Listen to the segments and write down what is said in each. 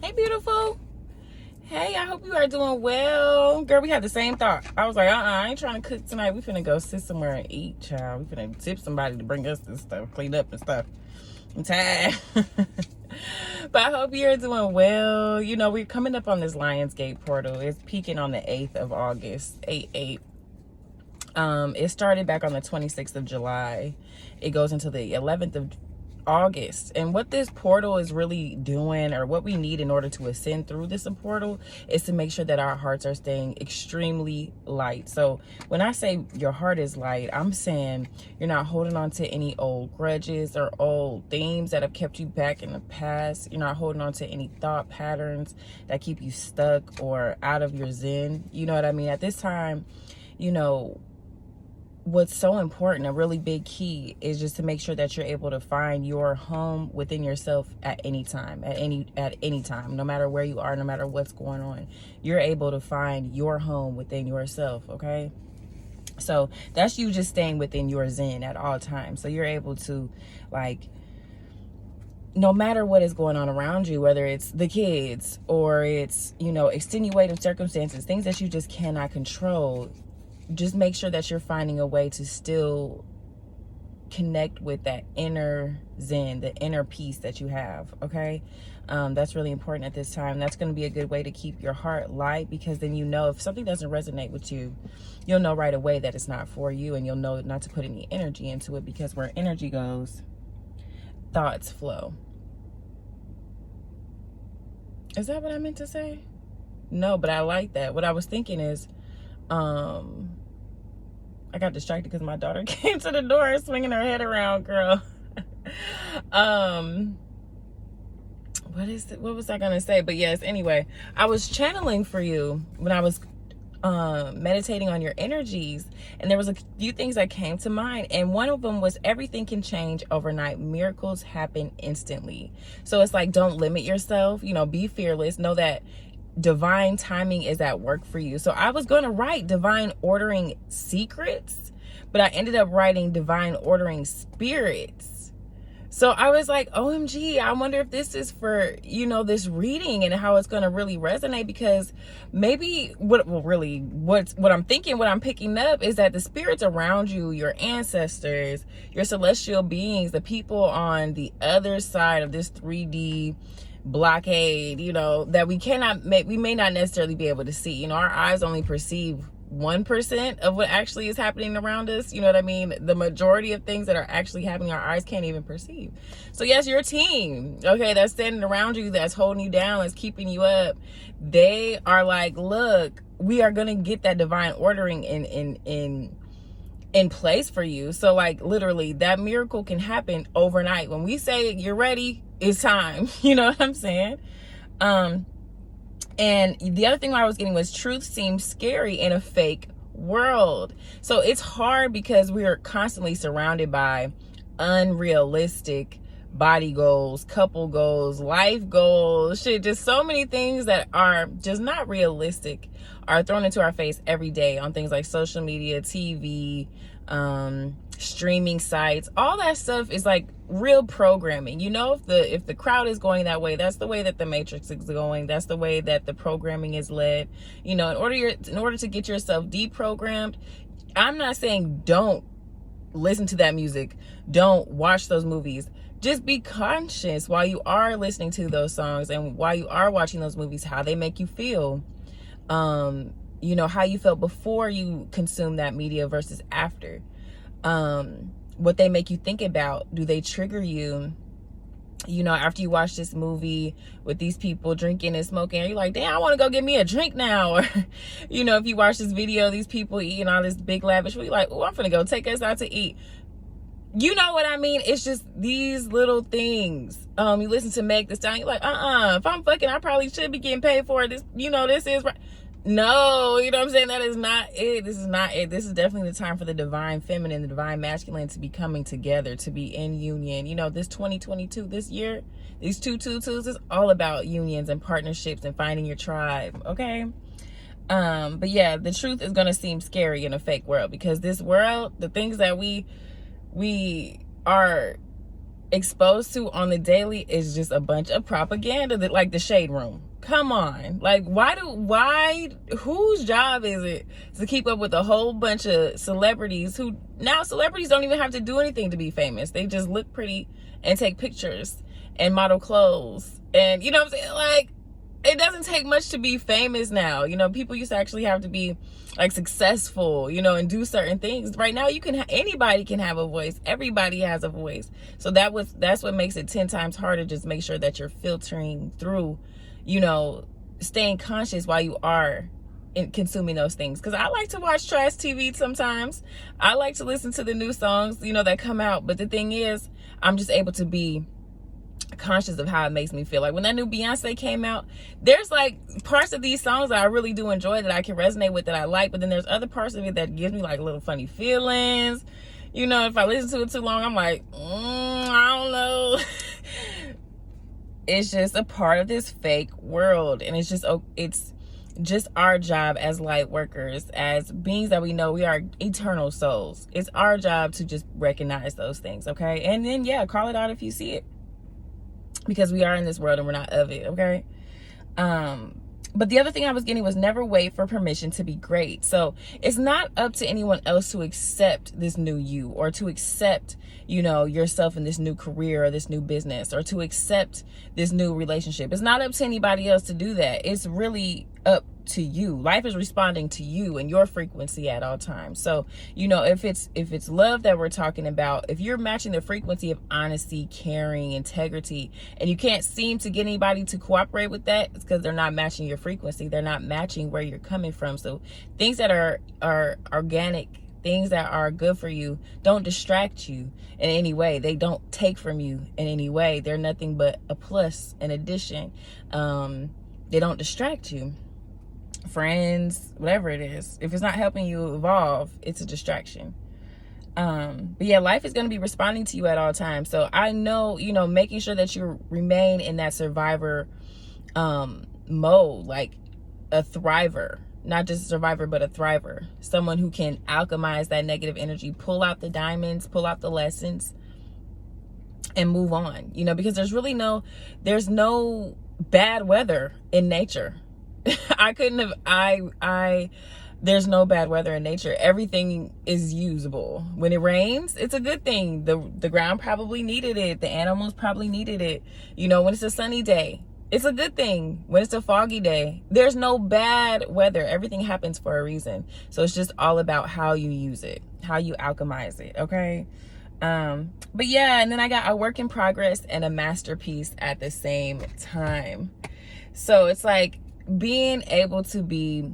Hey, beautiful. Hey, I hope you are doing well. Girl, we had the same thought. I was like, I ain't trying to cook tonight. We finna go sit somewhere and eat, child. We finna tip somebody to bring us this stuff, clean up and stuff. I'm tired. But I hope you're doing well. You know, we're coming up on this Lionsgate portal. It's peaking on the 8th of August, 8/8. It started back on the 26th of July. It goes until the 11th of August. And what this portal is really doing, or what we need in order to ascend through this portal, is to make sure that our hearts are staying extremely light. So when I say your heart is light, I'm saying you're not holding on to any old grudges or old themes that have kept you back in the past. You're not holding on to any thought patterns that keep you stuck or out of your zen. You know what I mean? At this time, you know, what's so important, a really big key, is just to make sure that you're able to find your home within yourself at any time, at any time, no matter where you are, no matter what's going on. You're able to find your home within yourself, okay? So that's you just staying within your zen at all times. So you're able to, like, no matter what is going on around you, whether it's the kids or it's, you know, extenuating circumstances, things that you just cannot control, just make sure that you're finding a way to still connect with that inner zen, the inner peace that you have, okay? That's really important at this time. That's going to be a good way to keep your heart light, because then you know if something doesn't resonate with you, you'll know right away that it's not for you, and you'll know not to put any energy into it, because where energy goes, thoughts flow. Is that what I meant to say? No, but I like that. What I was thinking is, I got distracted because my daughter came to the door swinging her head around, girl. What was I gonna say? But yes, anyway, I was channeling for you when I was meditating on your energies, and there was a few things that came to mind, and one of them was everything can change overnight. Miracles happen instantly. So it's like, don't limit yourself, you know, be fearless, know that divine timing is at work for you. So I was going to write divine ordering secrets, but I ended up writing divine ordering spirits. So I was like, OMG, I wonder if this is for, you know, this reading and how it's going to really resonate, because maybe what I'm thinking, what I'm picking up is that the spirits around you, your ancestors, your celestial beings, the people on the other side of this 3D blockade, you know, that we may not necessarily be able to see. You know, our eyes only perceive 1% of what actually is happening around us. You know what I mean? The majority of things that are actually happening, our eyes can't even perceive. So yes, your team, okay, that's standing around you, that's holding you down, that's keeping you up, they are like, look, we are gonna get that divine ordering in place for you. So like, literally, that miracle can happen overnight. When we say you're ready, it's time. You know what I'm saying? And the other thing I was getting was truth seems scary in a fake world. So it's hard because we are constantly surrounded by unrealistic body goals, couple goals, life goals, shit, just so many things that are just not realistic are thrown into our face every day on things like social media, TV, streaming sites. All that stuff is like real programming. You know, if the crowd is going that way, that's the way that the matrix is going. That's the way that the programming is led. You know, in order to get yourself deprogrammed, I'm not saying don't listen to that music, don't watch those movies. Just be conscious while you are listening to those songs and while you are watching those movies, how they make you feel. You know, how you felt before you consume that media versus after. What they make you think about. Do they trigger you? You know, after you watch this movie with these people drinking and smoking, you're like, damn, I want to go get me a drink now. Or, you know, if you watch this video, these people eating all this big lavish food, you're like, oh, I'm finna go take us out to eat. You know what I mean? It's just these little things. You listen to Meg Thee Stallion, you're like, if I'm fucking, I probably should be getting paid for this. You know, this is right. No, you know what I'm saying? That is not it. This is not it. This is definitely the time for the divine feminine, the divine masculine to be coming together, to be in union. You know, this 2022, this year, these 222s is all about unions and partnerships and finding your tribe, okay? But yeah, the truth is going to seem scary in a fake world, because this world, the things that we are exposed to on the daily is just a bunch of propaganda, that like the shade room. Come on. Like, whose job is it to keep up with a whole bunch of celebrities who now celebrities don't even have to do anything to be famous. They just look pretty and take pictures and model clothes. And you know what I'm saying? Like, it doesn't take much to be famous now. You know, people used to actually have to be like successful, you know, and do certain things. Right now, anybody can have a voice. Everybody has a voice. So that's what makes it 10 times harder. Just make sure that you're filtering through, you know, staying conscious while you are consuming those things. Because I like to watch trash TV sometimes. I like to listen to the new songs, you know, that come out. But the thing is, I'm just able to be conscious of how it makes me feel. Like when that new Beyonce came out, there's like parts of these songs that I really do enjoy, that I can resonate with, that I like, but then there's other parts of it that gives me like little funny feelings. You know, if I listen to it too long, I'm like, I don't know. It's just a part of this fake world, and it's just our job as light workers, as beings that we know we are eternal souls. It's our job to just recognize those things, okay? And then call it out if you see it, because we are in this world and we're not of it, okay? But the other thing I was getting was never wait for permission to be great. So it's not up to anyone else to accept this new you, or to accept, you know, yourself in this new career or this new business, or to accept this new relationship. It's not up to anybody else to do that. It's really up to you. Life is responding to you and your frequency at all times. So, you know, if it's love that we're talking about, if you're matching the frequency of honesty, caring, integrity, and you can't seem to get anybody to cooperate with that, it's because they're not matching your frequency. They're not matching where you're coming from. So things that are organic, things that are good for you, don't distract you in any way. They don't take from you in any way. They're nothing but a plus, an addition. They don't distract you. Friends, whatever it is, if it's not helping you evolve, it's a distraction. But yeah, life is going to be responding to you at all times. So I know, you know, making sure that you remain in that survivor mode, like a thriver, not just a survivor, but a thriver, someone who can alchemize that negative energy, pull out the diamonds, pull out the lessons, and move on, you know, because there's no bad weather in nature. There's no bad weather in nature. Everything is usable. When it rains, it's a good thing. The ground probably needed it. The animals probably needed it. You know, when it's a sunny day, it's a good thing. When it's a foggy day, there's no bad weather. Everything happens for a reason. So it's just all about how you use it, how you alchemize it, okay? But yeah, and then I got a work in progress and a masterpiece at the same time. So it's like being able to be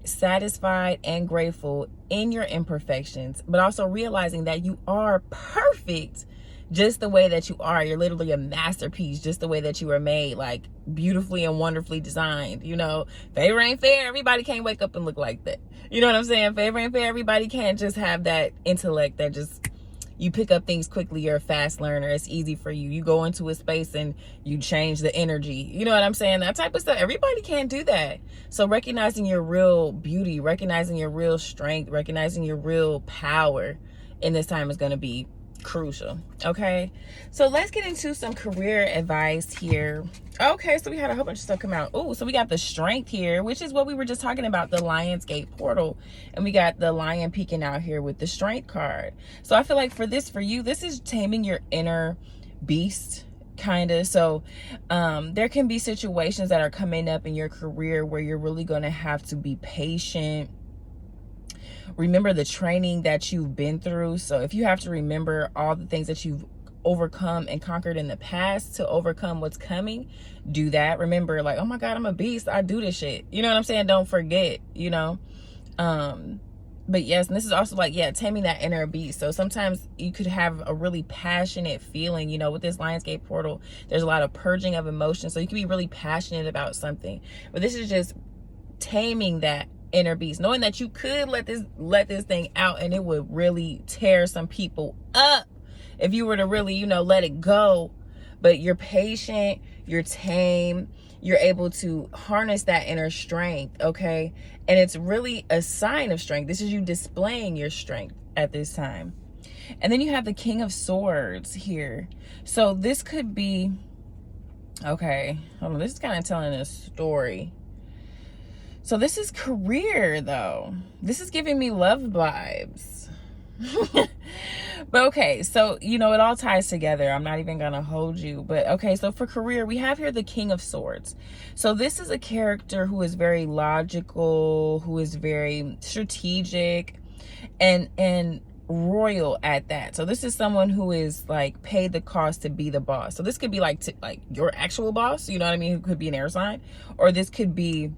satisfied and grateful in your imperfections, but also realizing that you are perfect just the way that you are. You're literally a masterpiece just the way that you were made, like beautifully and wonderfully designed. You know, favor ain't fair. Everybody can't wake up and look like that. You know what I'm saying? Favor ain't fair. Everybody can't just have that intellect that just, you pick up things quickly. You're a fast learner. It's easy for you. You go into a space and you change the energy. You know what I'm saying? That type of stuff. Everybody can't do that. So recognizing your real beauty, recognizing your real strength, recognizing your real power in this time is going to be crucial. Okay, so let's get into some career advice here. Okay, so we had a whole bunch of stuff come out. Oh, so we got the strength here, which is what we were just talking about, the Lionsgate portal, and we got the lion peeking out here with the strength card. So I feel like for you, this is taming your inner beast, kind of. So there can be situations that are coming up in your career where you're really going to have to be patient. Remember the training that you've been through. So if you have to remember all the things that you've overcome and conquered in the past to overcome what's coming, do that. Remember, like, oh my God, I'm a beast. I do this shit. You know what I'm saying? Don't forget, you know. But yes, and this is also like, yeah, taming that inner beast. So sometimes you could have a really passionate feeling, you know, with this Lionsgate portal, there's a lot of purging of emotions. So you can be really passionate about something. But this is just taming that inner beast, knowing that you could let this thing out and it would really tear some people up if you were to really, you know, let it go. But you're patient, you're tame, you're able to harness that inner strength, okay? And it's really a sign of strength. This is you displaying your strength at this time. And then you have the King of Swords here. So this could be, okay, hold on, this is kind of telling a story. So this is career though. This is giving me love vibes. But okay, so it all ties together. I'm not even gonna hold you, but okay, so for career we have here the King of Swords. So this is a character who is very logical, who is very strategic, and royal at that. So this is someone who is like paid the cost to be the boss. So this could be like your actual boss, you know what I mean, who could be an air sign, or this could be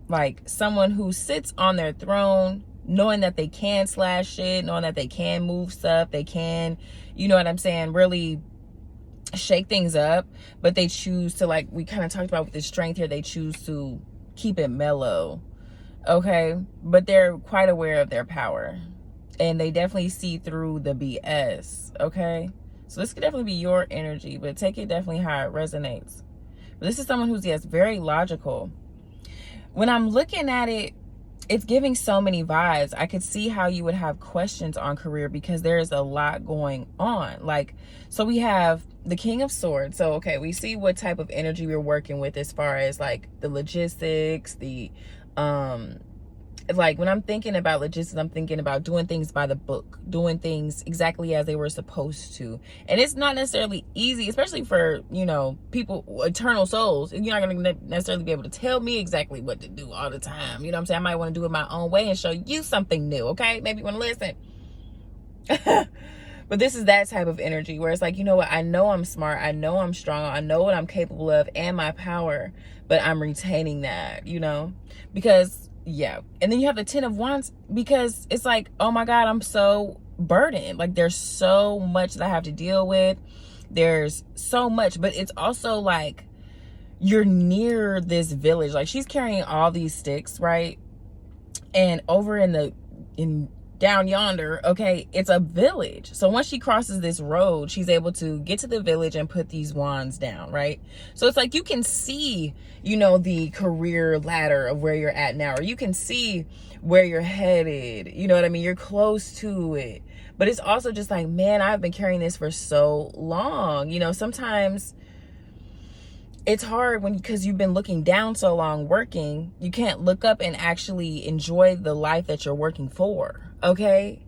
like someone who sits on their throne knowing that they can slash shit, knowing that they can move stuff, they can, you know what I'm saying, really shake things up, but they choose to, like we kind of talked about with the strength here, they choose to keep it mellow, okay? But they're quite aware of their power, and they definitely see through the BS, okay? So this could definitely be your energy, but take it definitely how it resonates. But this is someone who's, yes, very logical. When I'm looking at it, it's giving so many vibes. I could see how you would have questions on career because there's a lot going on. Like, so we have the King of Swords. So, okay, we see what type of energy we're working with as far as like the logistics, like when I'm thinking about logistics, I'm thinking about doing things by the book, doing things exactly as they were supposed to. And it's not necessarily easy, especially for, people, eternal souls. You're not going to necessarily be able to tell me exactly what to do all the time. You know what I'm saying? I might want to do it my own way and show you something new, okay? Maybe you want to listen. But this is that type of energy where it's like, you know what? I know I'm smart. I know I'm strong. I know what I'm capable of and my power, but I'm retaining that, because yeah. And then you have the 10 of Wands because it's like, oh my God, I'm so burdened. Like there's so much that I have to deal with. There's so much, but it's also like you're near this village. Like she's carrying all these sticks, right? And over in down yonder, okay, it's a village. So once she crosses this road, she's able to get to the village and put these wands down, right? So it's like you can see, the career ladder of where you're at now, or you can see where you're headed, you know what I mean? You're close to it. But it's also just like, man, I've been carrying this for so long. Sometimes it's hard because you've been looking down so long working, you can't look up and actually enjoy the life that you're working for, okay?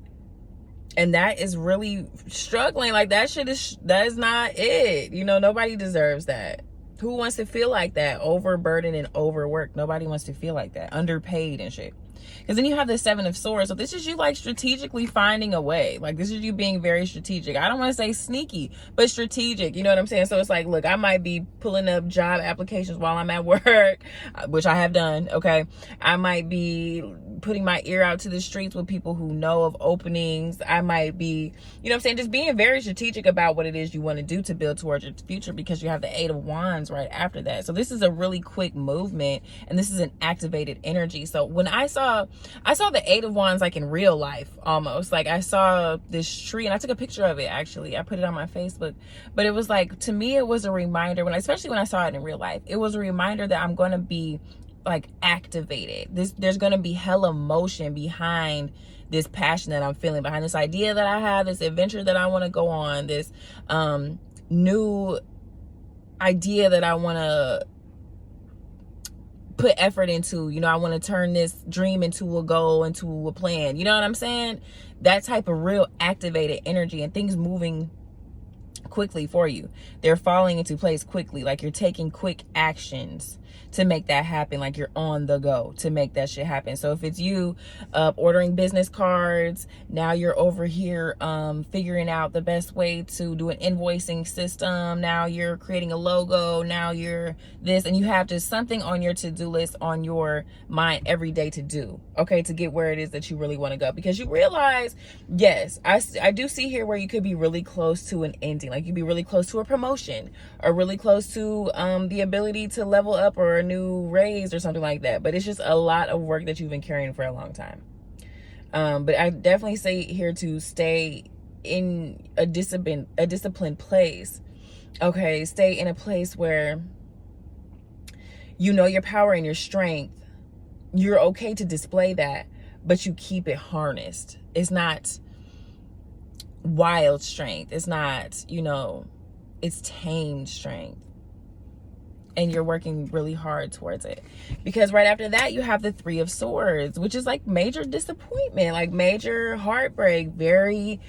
And that is really struggling. Like that is not it. Nobody deserves that. Who wants to feel like that? Overburdened and overworked. Nobody wants to feel like that. Underpaid and shit. Because then you have the 7 of Swords. So this is you like strategically finding a way. Like this is you being very strategic. I don't want to say sneaky, but strategic. You know what I'm saying? So it's like, look, I might be pulling up job applications while I'm at work, which I have done. Okay. I might be putting my ear out to the streets with people who know of openings. I might be, just being very strategic about what it is you want to do to build towards your future, because you have the 8 of Wands right after that. So this is a really quick movement, and this is an activated energy. So when I saw the 8 of Wands like in real life, almost like I saw this tree, and I took a picture of it. Actually, I put it on my Facebook. But it was like, to me, it was a reminder especially when I saw it in real life, it was a reminder that I'm going to be like activated. There's going to be hella motion behind this passion that I'm feeling, behind this idea that I have, this adventure that I want to go on, this new idea that I want to put effort into. I want to turn this dream into a goal, into a plan. You know what I'm saying? That type of real activated energy, and things moving quickly for you. They're falling into place quickly. Like you're taking quick actions to make that happen. Like you're on the go to make that shit happen. So if it's you ordering business cards, now you're over here figuring out the best way to do an invoicing system. Now you're creating a logo. Now you're this, and you have just something on your to-do list on your mind every day to do, okay, to get where it is that you really want to go. Because you realize, yes, I do see here where you could be really close to an ending. Like you'd be really close to a promotion, or really close to the ability to level up, or a new raise or something like that. But it's just a lot of work that you've been carrying for a long time. But I definitely say here to stay in a disciplined place. Okay, stay in a place where you know your power and your strength. You're okay to display that, but you keep it harnessed. It's not wild strength. It's not, it's tamed strength. And you're working really hard towards it. Because right after that, you have the Three of Swords, which is like major disappointment, like major heartbreak, very,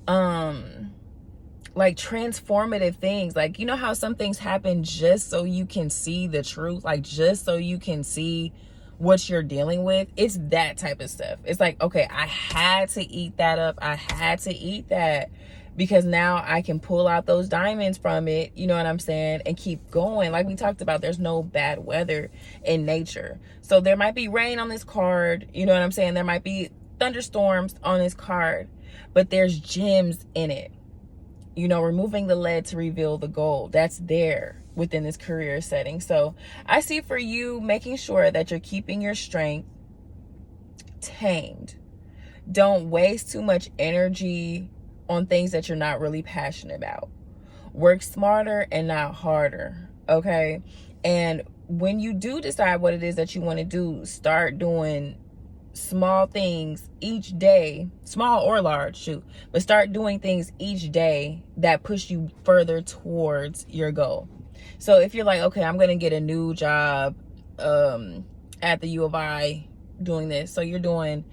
like transformative things. Like, you know how some things happen just so you can see the truth, like just so you can see what you're dealing with. It's that type of stuff. It's like, okay, I had to eat that up. I had to eat that because now I can pull out those diamonds from it, you know what I'm saying, and keep going. Like we talked about, there's no bad weather in nature. So there might be rain on this card, you know what I'm saying? There might be thunderstorms on this card, but there's gems in it. Removing the lead to reveal the gold. That's there within this career setting. So I see for you making sure that you're keeping your strength tamed. Don't waste too much energy on things that you're not really passionate about. Work smarter and not harder, okay? And when you do decide what it is that you want to do, start doing small things each day, small or large, but start doing things each day that push you further towards your goal. So if you're like, okay, I'm going to get a new job at the U of I doing this. So you're doing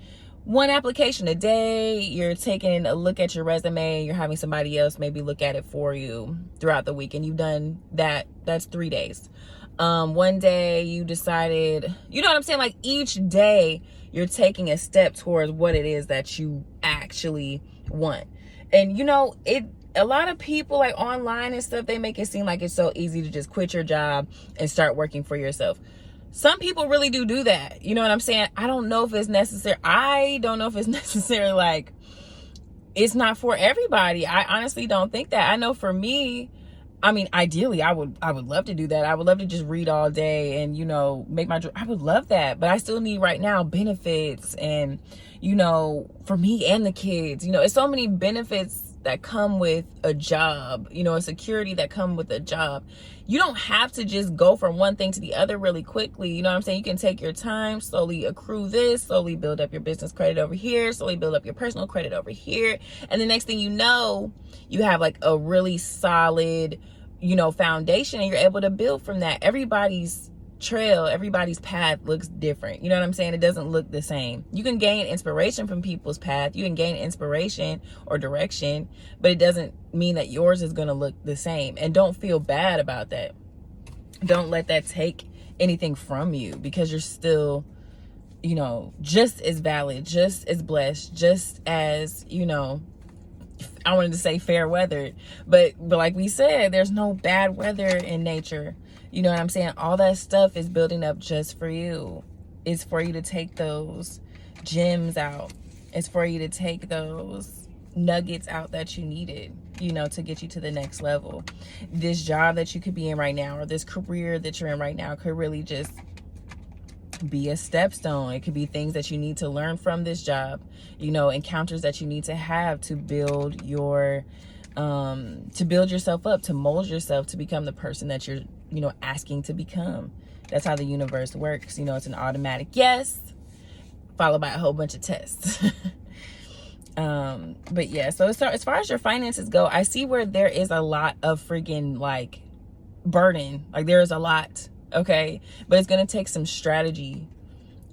one application a day, you're taking a look at your resume, you're having somebody else maybe look at it for you throughout the week, and you've done that. That's 3 days. One day you decided, you know what I'm saying? Like each day you're taking a step towards what it is that you actually want. And a lot of people like online and stuff, they make it seem like it's so easy to just quit your job and start working for yourself. Some people really do that. You know what I'm saying? I don't know if it's necessary. I don't know if it's necessary. Like, it's not for everybody. I honestly don't think that. I know for me, I mean, ideally, I would love to do that. I would love to just read all day and, make my, I would love that. But I still need right now benefits and, for me and the kids, it's so many benefits that come with a job, a security that come with a job. You don't have to just go from one thing to the other really quickly. You know what I'm saying? You can take your time, slowly accrue this, slowly build up your business credit over here, slowly build up your personal credit over here. And the next thing you know, you have like a really solid, foundation, and you're able to build from that. Everybody's trail, everybody's path looks different. You know what I'm saying? It doesn't look the same. You can gain inspiration from people's path. You can gain inspiration or direction, but it doesn't mean that yours is going to look the same. And don't feel bad about that. Don't let that take anything from you, because you're still, just as valid, just as blessed, just as, I wanted to say fair weather, but like we said, there's no bad weather in nature. You know what I'm saying? All that stuff is building up just for you. It's for you to take those gems out. It's for you to take those nuggets out that you needed, to get you to the next level. This job that you could be in right now, or this career that you're in right now, could really just be a stepstone. It could be things that you need to learn from this job, encounters that you need to have to build your to build yourself up, to mold yourself to become the person that you're asking to become. That's how the universe works. It's an automatic yes followed by a whole bunch of tests. But yeah, so as far as your finances go, I see where there is a lot of friggin' like burden. Like there is a lot, okay, but it's gonna take some strategy.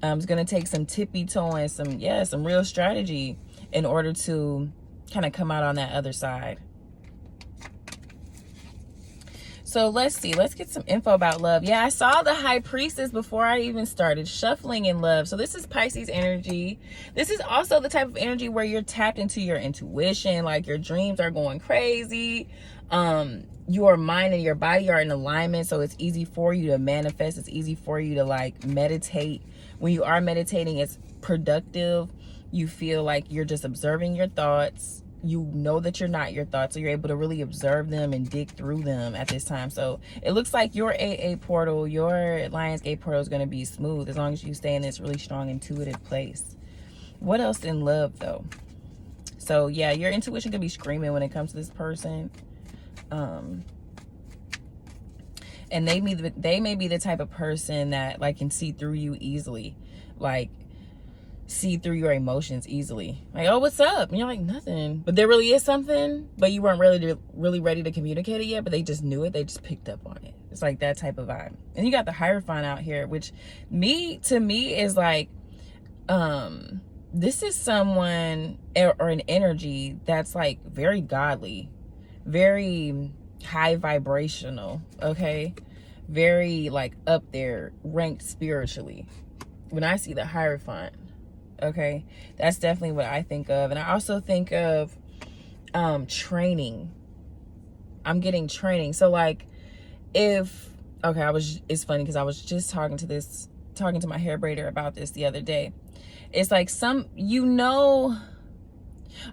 It's gonna take some tippy toeing, some real strategy in order to kind of come out on that other side. So let's see. Let's get some info about love. Yeah, I saw the High Priestess before I even started shuffling in love. So this is Pisces energy. This is also the type of energy where you're tapped into your intuition. Like your dreams are going crazy. Your mind and your body are in alignment. So it's easy for you to manifest. It's easy for you to like meditate. When you are meditating, it's productive. You feel like you're just observing your thoughts. You know that you're not your thoughts, so you're able to really observe them and dig through them at this time. So it looks like your AA portal, your Lionsgate portal is going to be smooth as long as you stay in this really strong intuitive place. What else in love though? So yeah, your intuition can be screaming when it comes to this person. And they may be the type of person that like can see through you easily. Like see through your emotions easily. Like, oh, what's up? And you're like, nothing. But there really is something, but you weren't really ready to communicate it yet, but they just knew it. They just picked up on it. It's like that type of vibe. And you got the Hierophant out here, which to me is like, this is someone or an energy that's like very godly, very high vibrational, okay? Very like up there, ranked spiritually. When I see the Hierophant, okay, that's definitely what I think of. And I also think of training. I'm getting training. So like it's funny because I was just talking to my hair braider about this the other day. It's like all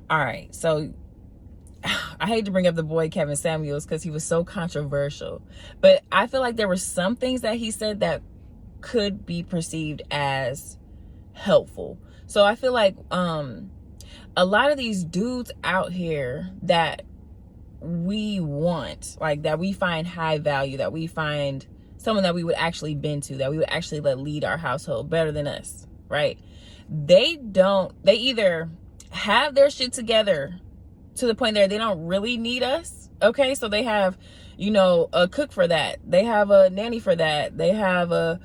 right, so I hate to bring up the boy Kevin Samuels because he was so controversial, but I feel like there were some things that he said that could be perceived as helpful. So I feel like a lot of these dudes out here that we want, like that we find high value, that we find someone that we would actually bend to, that we would actually let lead our household better than us, right? They either have their shit together to the point that they don't really need us, okay? So they have, a cook for that. They have a nanny for that. They have a,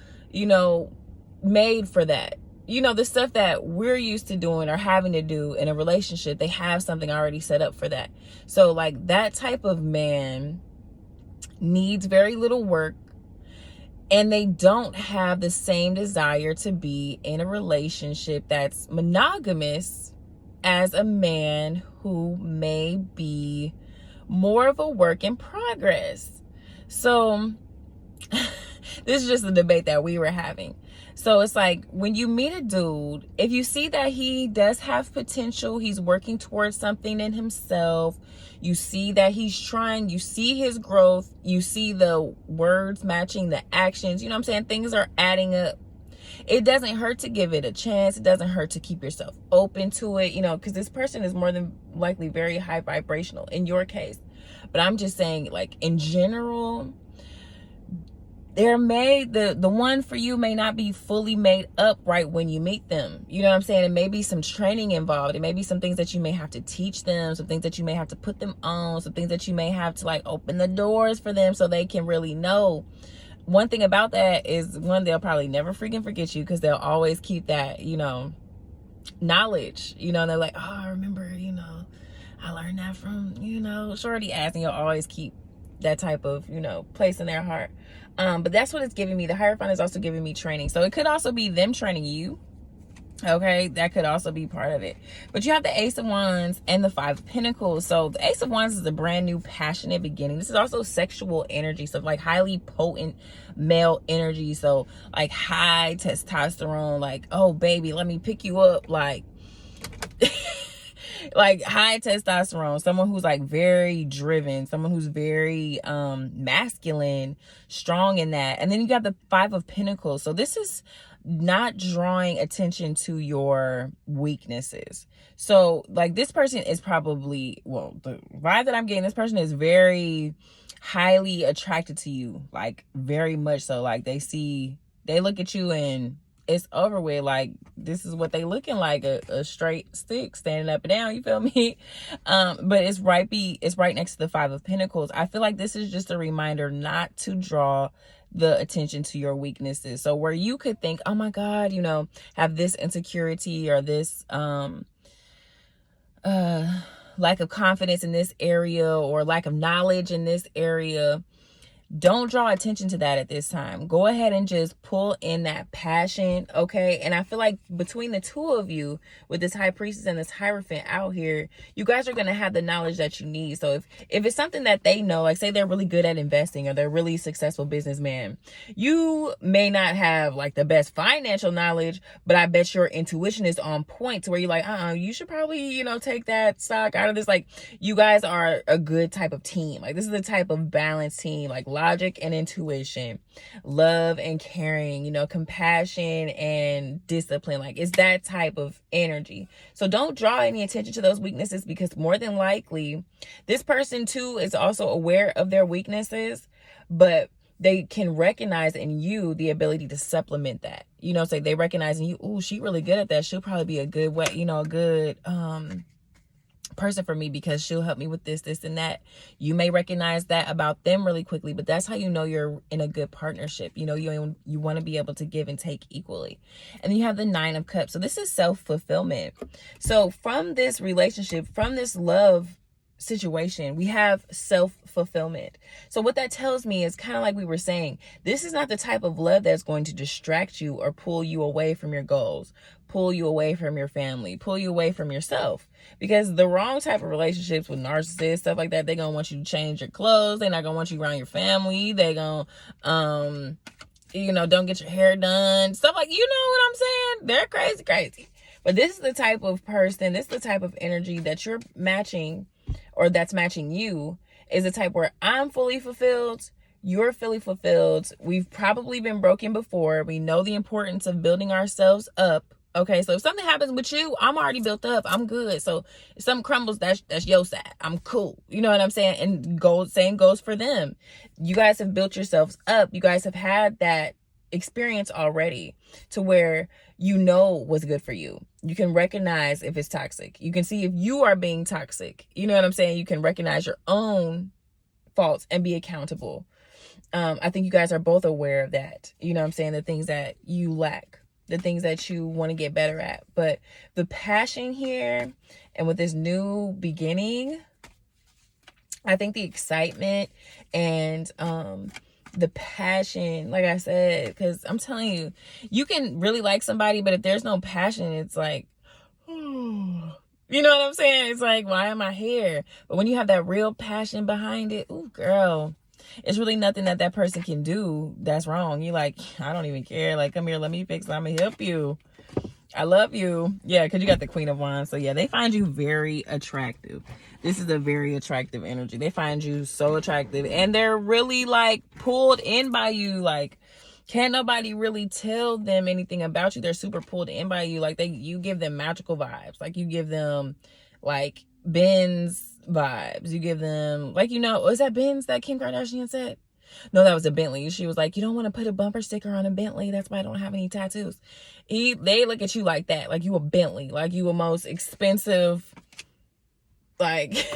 maid for that. The stuff that we're used to doing or having to do in a relationship, they have something already set up for that. So like that type of man needs very little work, and they don't have the same desire to be in a relationship that's monogamous as a man who may be more of a work in progress. So this is just a debate that we were having. So it's like when you meet a dude, if you see that he does have potential, he's working towards something in himself, you see that he's trying, you see his growth, you see the words matching the actions, things are adding up. It doesn't hurt to give it a chance. It doesn't hurt to keep yourself open to it, because this person is more than likely very high vibrational in your case. But I'm just saying, like, in general, the one for you may not be fully made up right when you meet them. You know what I'm saying? It may be some training involved. It may be some things that you may have to teach them, some things that you may have to put them on, some things that you may have to like open the doors for them so they can really know. One thing about that is, they'll probably never freaking forget you because they'll always keep that, knowledge, and they're like, oh, I remember, I learned that from, Shorty ass, and you'll always keep that type of, place in their heart. But that's what it's giving me. The Hierophant is also giving me training. So it could also be them training you. Okay, that could also be part of it. But you have the Ace of Wands and the Five of Pentacles. So the Ace of Wands is a brand new, passionate beginning. This is also sexual energy. So like highly potent male energy. So like high testosterone, like, oh baby, let me pick you up. Like, like high testosterone, someone who's like very driven, someone who's very masculine, strong in that. And then you got the Five of Pentacles. So this is not drawing attention to your weaknesses. So like this person is probably, the vibe that I'm getting, this person is very highly attracted to you, like very much so. Like they look at you and it's over with. Like this is what they looking like, a straight stick standing up and down, you feel me? But it's right next to the Five of Pentacles. I feel like this is just a reminder not to draw the attention to your weaknesses. So where you could think, oh my God, have this insecurity or this lack of confidence in this area or lack of knowledge in this area, don't draw attention to that at this time. Go ahead and just pull in that passion, okay? And I feel like between the two of you, with this High Priestess and this Hierophant out here, you guys are going to have the knowledge that you need. So if it's something that they know, like say they're really good at investing or they're really successful businessman, you may not have like the best financial knowledge, but I bet your intuition is on point to where you're like, you should probably, take that stock out of this. Like you guys are a good type of team. Like this is the type of balanced team, like logic and intuition, love and caring, compassion and discipline. Like it's that type of energy. So don't draw any attention to those weaknesses, because more than likely this person too is also aware of their weaknesses, but they can recognize in you the ability to supplement that. You know, say they recognize in you, oh, she really good at that. She'll probably be a good way, you know, a good person for me because she'll help me with this, this, and that. You may recognize that about them really quickly, but that's how you know you're in a good partnership. You know, you want to be able to give and take equally. And then you have the 9 of Cups. So this is self-fulfillment. So from this relationship, from this love situation, we have self-fulfillment. So what that tells me is kind of like we were saying, this is not the type of love that's going to distract you or pull you away from your goals, pull you away from your family, pull you away from yourself. Because the wrong type of relationships with narcissists, stuff like that, they're gonna want you to change your clothes, they're not gonna want you around your family, they're gonna you know, don't get your hair done, stuff like, you know what I'm saying? They're crazy. But this is the type of person, this is the type of energy that you're matching, or that's matching you, is the type where I'm fully fulfilled, you're fully fulfilled. We've probably been broken before. We know the importance of building ourselves up. Okay, so if something happens with you, I'm already built up. I'm good. So if something crumbles, that's your side. I'm cool. You know what I'm saying? And same goes for them. You guys have built yourselves up. You guys have had that experience already to where you know what's good for you. You can recognize if it's toxic. You can see if you are being toxic. You know what I'm saying? You can recognize your own faults and be accountable. I think you guys are both aware of that. You know what I'm saying? The things that you lack, the things that you want to get better at. But the passion here, and with this new beginning, I think the excitement and the passion, like I said, because I'm telling you, you can really like somebody, but if there's no passion, it's like, you know what I'm saying? It's like, why am I here? But when you have that real passion behind it, ooh, girl, it's really nothing that person can do that's wrong. You're like, I don't even care. Like, come here, let me fix it. I'm going to help you. I love you. Yeah, because you got the Queen of Wands. So, yeah, they find you very attractive. This is a very attractive energy. They find you so attractive. And they're really, like, pulled in by you. Like, can't nobody really tell them anything about you. They're super pulled in by you. Like, you give them magical vibes. Like, you give them, like, Benz vibes. You give them, like, you know, was that Benz that Kim Kardashian said? No, that was a Bentley. She was like, you don't want to put a bumper sticker on a Bentley. That's why I don't have any tattoos. They look at you like that. Like you a Bentley. Like you a most expensive. Like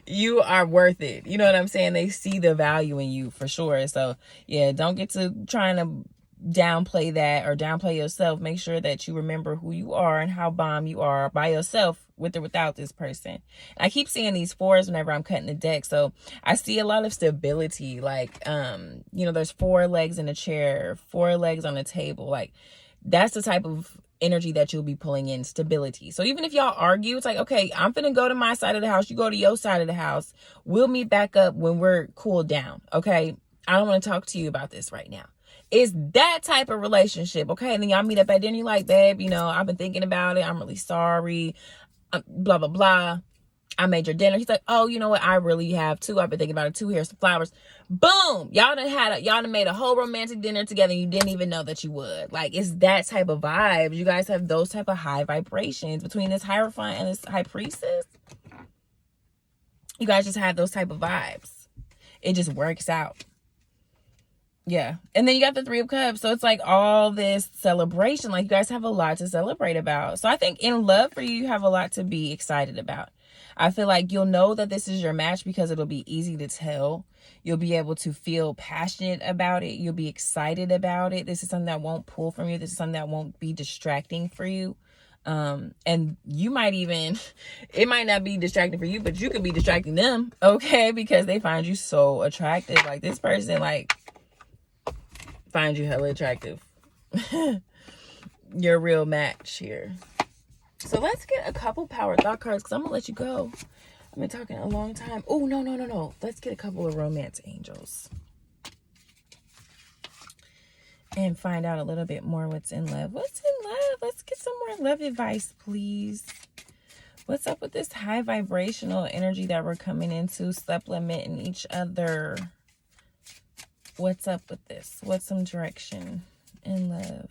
you are worth it. You know what I'm saying? They see the value in you for sure. So yeah, don't get to trying to downplay that or downplay yourself. Make sure that you remember who you are and how bomb you are by yourself, with or without this person. I keep seeing these 4s whenever I'm cutting the deck. So I see a lot of stability. Like, you know, there's 4 legs in a chair, 4 legs on a table. Like that's the type of energy that you'll be pulling in, stability. So even if y'all argue, it's like, okay, I'm finna go to my side of the house. You go to your side of the house. We'll meet back up when we're cooled down. Okay. I don't want to talk to you about this right now. It's that type of relationship. Okay. And then y'all meet up at dinner. You're like, babe, you know, I've been thinking about it. I'm really sorry. Blah, blah, blah. I made your dinner. He's like, oh, you know what? I really have too. I've been thinking about it too. Here's some flowers. Boom. Y'all done made a whole romantic dinner together. And you didn't even know that you would. Like, it's that type of vibe. You guys have those type of high vibrations between this Hierophant and this High Priestess. You guys just have those type of vibes. It just works out. Yeah. And then you got the 3 of Cups. So it's like all this celebration. Like you guys have a lot to celebrate about. So I think in love for you, you have a lot to be excited about. I feel like you'll know that this is your match because it'll be easy to tell. You'll be able to feel passionate about it. You'll be excited about it. This is something that won't pull from you. This is something that won't be distracting for you. And you might even, it might not be distracting for you, but you could be distracting them. Okay. Because they find you so attractive. Like this person, like, find you hella attractive. You're a real match here. So let's get a couple power thought cards because I'm gonna let you go. I've been talking a long time. Oh, no. Let's get a couple of romance angels and find out a little bit more what's in love. What's in love? Let's get some more love advice, please. What's up with this high vibrational energy that we're coming into, supplementing each other? What's up with this? What's some direction in love?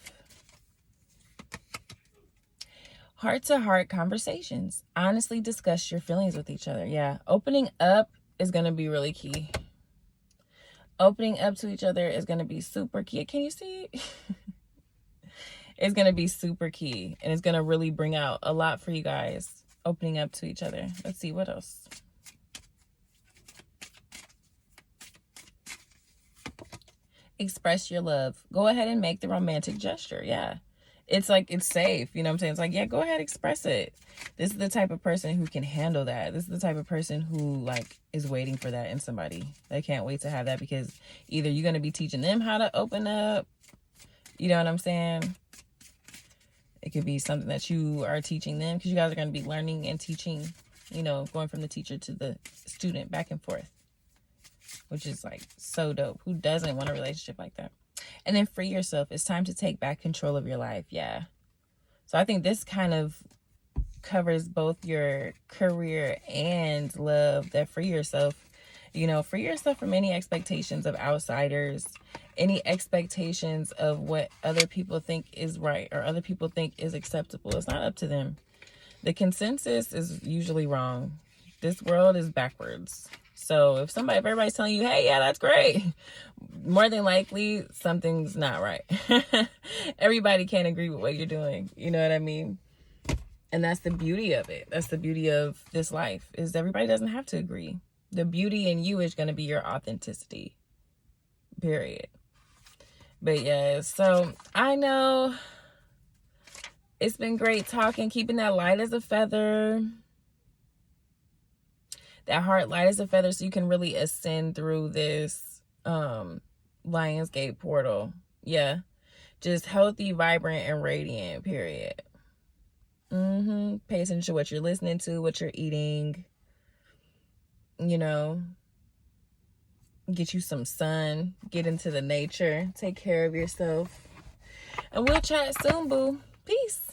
Heart-to-heart conversations. Honestly discuss your feelings with each other. Yeah. Opening up is going to be really key. Opening up to each other is going to be super key. Can you see? It's going to be super key. And it's going to really bring out a lot for you guys. Opening up to each other. Let's see, what else? Express your love. Go ahead and make the romantic gesture. Yeah. It's like, it's safe. You know what I'm saying? It's like, yeah, go ahead, express it. This is the type of person who can handle that. This is the type of person who, like, is waiting for that in somebody. They can't wait to have that, because either you're going to be teaching them how to open up. You know what I'm saying? It could be something that you are teaching them, because you guys are going to be learning and teaching, you know, going from the teacher to the student, back and forth, which is like so dope. Who doesn't want a relationship like that? And then free yourself. It's time to take back control of your life. Yeah. So I think this kind of covers both your career and love. That free yourself, you know, free yourself from any expectations of outsiders, any expectations of what other people think is right or other people think is acceptable. It's not up to them. The consensus is usually wrong. This world is backwards. So if everybody's telling you, hey, yeah, that's great, more than likely something's not right. Everybody can't agree with what you're doing. You know what I mean? And that's the beauty of it. That's the beauty of this life, is everybody doesn't have to agree. The beauty in you is going to be your authenticity, period. But yeah, so I know it's been great talking, keeping that light as a feather. That heart light as a feather, so you can really ascend through this Lionsgate portal. Yeah. Just healthy, vibrant, and radiant, period. Pay attention to what you're listening to, what you're eating. You know, get you some sun, get into the nature, take care of yourself. And we'll chat soon, boo. Peace.